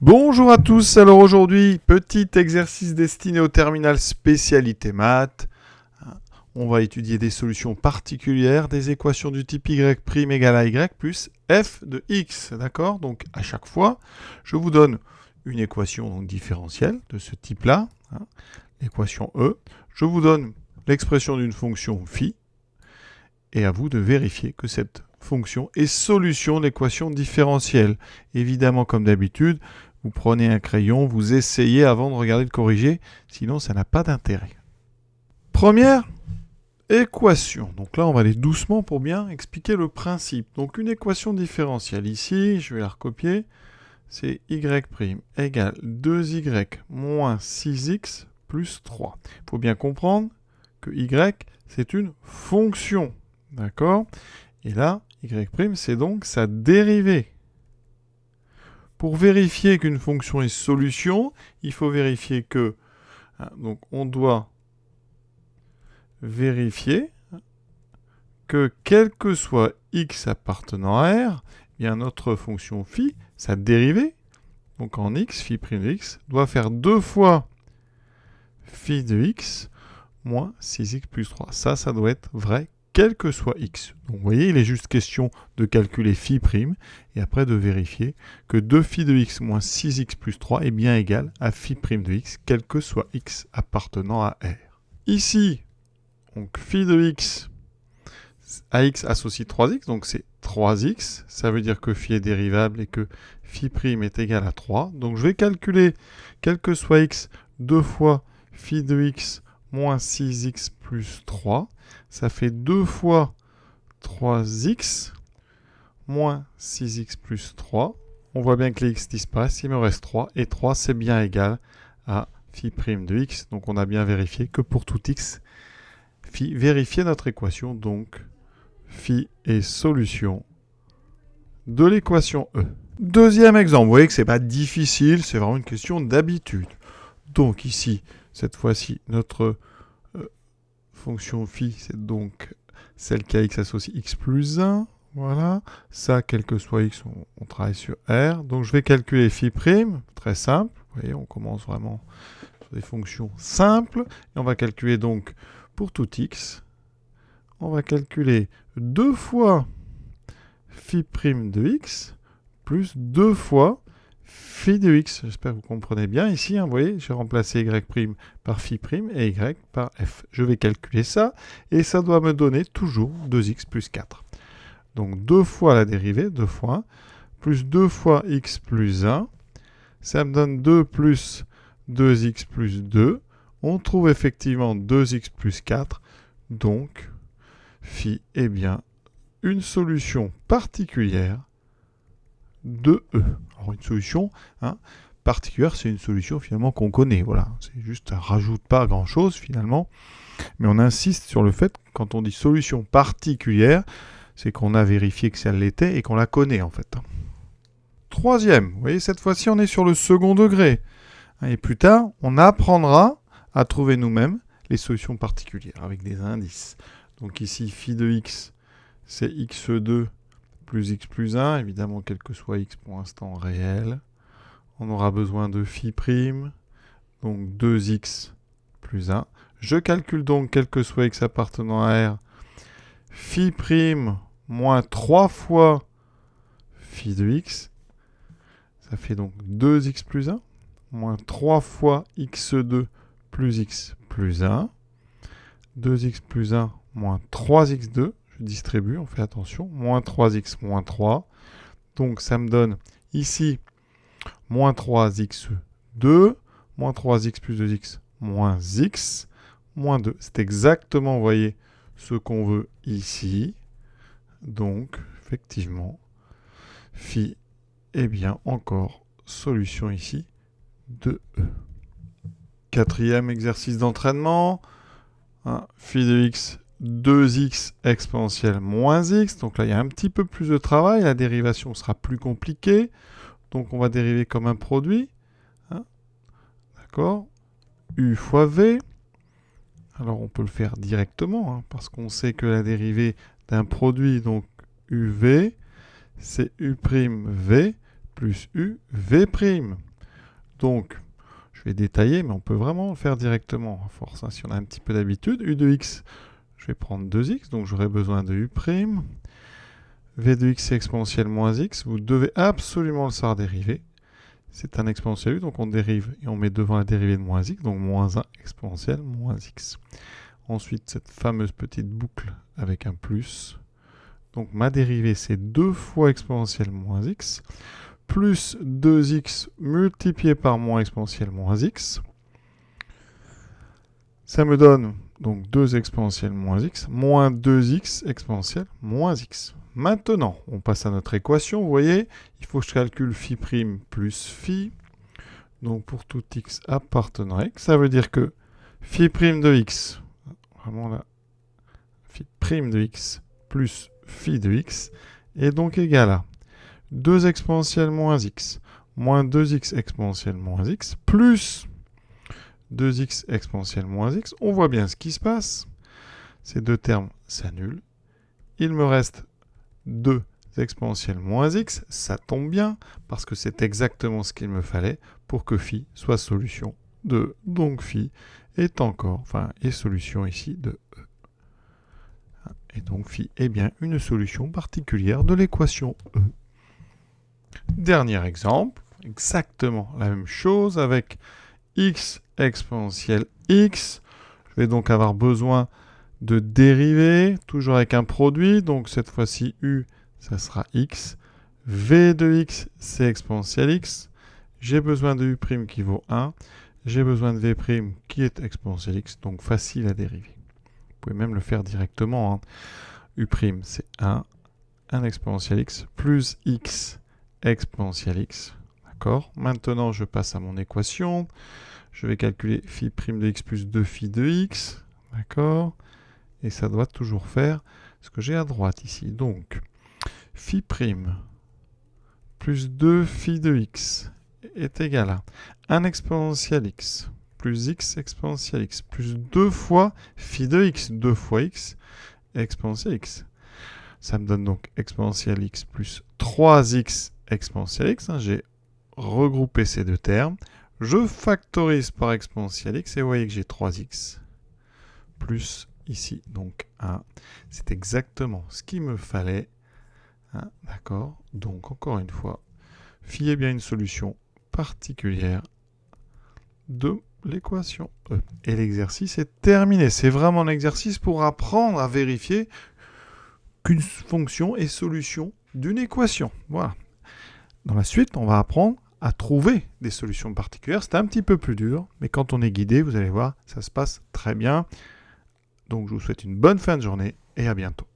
Bonjour à tous, alors aujourd'hui, petit exercice destiné au terminal spécialité maths. On va étudier des solutions particulières des équations du type y' égale à y plus f de x, d'accord? Donc à chaque fois, je vous donne une équation donc, différentielle de ce type-là, l'équation E. Je vous donne l'expression d'une fonction phi, et à vous de vérifier que cette fonction est solution de l'équation différentielle. Évidemment, comme d'habitude, vous prenez un crayon, vous essayez avant de regarder le corriger, sinon ça n'a pas d'intérêt. Première équation. Donc là, on va aller doucement pour bien expliquer le principe. Donc une équation différentielle. Ici, je vais la recopier. C'est y' égale 2y moins 6x plus 3. Il faut bien comprendre que y, c'est une fonction. D'accord? Et là, y', c'est donc sa dérivée. Pour vérifier qu'une fonction est solution, il faut vérifier que... donc, on doit vérifier que quel que soit x appartenant à R, eh bien notre fonction phi, sa dérivée, donc en x, phi' de x, doit faire 2 fois phi de x moins 6x plus 3. Ça doit être vrai quel que soit x. Donc vous voyez, il est juste question de calculer phi' et après de vérifier que 2 phi de x moins 6x plus 3 est bien égal à phi' de x, quel que soit x appartenant à R. Ici, donc phi de x à x associe 3x, donc c'est 3x. Ça veut dire que phi est dérivable et que phi' est égal à 3. Donc je vais calculer quel que soit x 2 fois phi de x moins 6x plus 3. Ça fait 2 fois 3x moins 6x plus 3. On voit bien que les x disparaissent, il me reste 3. Et 3, c'est bien égal à phi' de x. Donc on a bien vérifié que pour tout x, phi, vérifiez notre équation. Donc phi est solution de l'équation E. Deuxième exemple, vous voyez que ce n'est pas difficile, c'est vraiment une question d'habitude. Donc ici, cette fois-ci, notre fonction phi, c'est donc celle qui a x associe x plus 1. Voilà. Ça, quel que soit x, on travaille sur R. Donc je vais calculer phi', très simple. Vous voyez, on commence vraiment sur des fonctions simples. Et on va calculer donc pour tout x, on va calculer 2 fois phi' de x plus 2 fois phi de x. J'espère que vous comprenez bien. Ici, vous voyez, j'ai remplacé y' par phi' et y par f. Je vais calculer ça et ça doit me donner toujours 2x plus 4. Donc 2 fois la dérivée, 2 fois 1, plus 2 fois x plus 1. Ça me donne 2 plus 2x plus 2. On trouve effectivement 2x plus 4. Donc, phi est bien une solution particulière de E. Alors une solution particulière, c'est une solution finalement qu'on connaît. Voilà, c'est juste, ça ne rajoute pas grand-chose finalement. Mais on insiste sur le fait, quand on dit solution particulière, c'est qu'on a vérifié que ça l'était et qu'on la connaît en fait. Troisième, vous voyez, cette fois-ci on est sur le second degré. Et plus tard, on apprendra à trouver nous-mêmes les solutions particulières avec des indices. Donc ici, phi de x, c'est x2 plus x plus 1, évidemment quel que soit x pour l'instant réel. On aura besoin de phi', donc 2x plus 1. Je calcule donc quel que soit x appartenant à R, phi' moins 3 fois phi de x. Ça fait donc 2x plus 1, moins 3 fois x2 plus x plus 1. 2x plus 1 moins 3x2. Je distribue, on fait attention. Moins 3x moins 3. Donc ça me donne ici moins 3x2, moins 3x plus 2x, moins x, moins 2. C'est exactement, vous voyez, ce qu'on veut ici. Donc, effectivement, phi est bien encore solution ici de E. Quatrième exercice d'entraînement. Phi de x, 2x exponentielle moins x. Donc là, il y a un petit peu plus de travail. La dérivation sera plus compliquée. Donc on va dériver comme un produit. D'accord? U fois v. Alors on peut le faire directement, parce qu'on sait que la dérivée d'un produit, donc uv, c'est u'v plus uv'. Donc, je vais détailler, mais on peut vraiment le faire directement, à force, hein, si on a un petit peu d'habitude. U de x, je vais prendre 2x, donc j'aurai besoin de u'. V de x, c'est exponentielle moins x. Vous devez absolument le savoir dériver. C'est un exponentiel u, donc on dérive et on met devant la dérivée de moins x, donc moins 1 exponentielle moins x. Ensuite, cette fameuse petite boucle avec un plus. Donc ma dérivée, c'est 2 fois exponentielle moins x, plus 2x multiplié par moins exponentielle moins x. Ça me donne donc 2 exponentielle moins x, moins 2x exponentielle moins x. Maintenant, on passe à notre équation. Vous voyez, il faut que je calcule phi prime plus phi. Donc pour tout x appartenant à x, ça veut dire que phi prime de x, vraiment là, phi prime de x plus phi de x est donc égal à 2 exponentielle moins x moins 2x exponentielle moins x plus 2x exponentielle moins x. On voit bien ce qui se passe. Ces deux termes s'annulent. Il me reste 2 exponentielle moins x. Ça tombe bien parce que c'est exactement ce qu'il me fallait pour que phi soit solution de. Donc phi est solution ici de e. Et donc phi est bien une solution particulière de l'équation e. Dernier exemple, exactement la même chose avec x exponentielle x. Je vais donc avoir besoin de dériver, toujours avec un produit. Donc cette fois-ci, u, ça sera x. V de x, c'est exponentielle x. J'ai besoin de u' qui vaut 1. J'ai besoin de v' qui est exponentielle x. Donc facile à dériver. Vous pouvez même le faire directement. U', c'est 1. 1 exponentielle x plus x exponentielle x. D'accord ? Maintenant, je passe à mon équation. Je vais calculer phi' de x plus 2 phi de x. D'accord ? Et ça doit toujours faire ce que j'ai à droite ici. Donc, phi' plus 2 phi de x est égal à 1 exponentielle x plus x exponentielle x plus 2 fois phi de x, 2 fois x exponentielle x. Ça me donne donc exponentielle x plus 3x exponentielle x. J'ai regroupé ces deux termes. Je factorise par exponentielle x et vous voyez que j'ai 3x plus ici, donc 1. C'est exactement ce qu'il me fallait. D'accord ? Donc, encore une fois, phi est bien une solution particulière de l'équation E. Et l'exercice est terminé. C'est vraiment un exercice pour apprendre à vérifier qu'une fonction est solution d'une équation. Voilà. Dans la suite, on va apprendre à trouver des solutions particulières. C'est un petit peu plus dur, mais quand on est guidé, vous allez voir, ça se passe très bien. Donc, je vous souhaite une bonne fin de journée et à bientôt.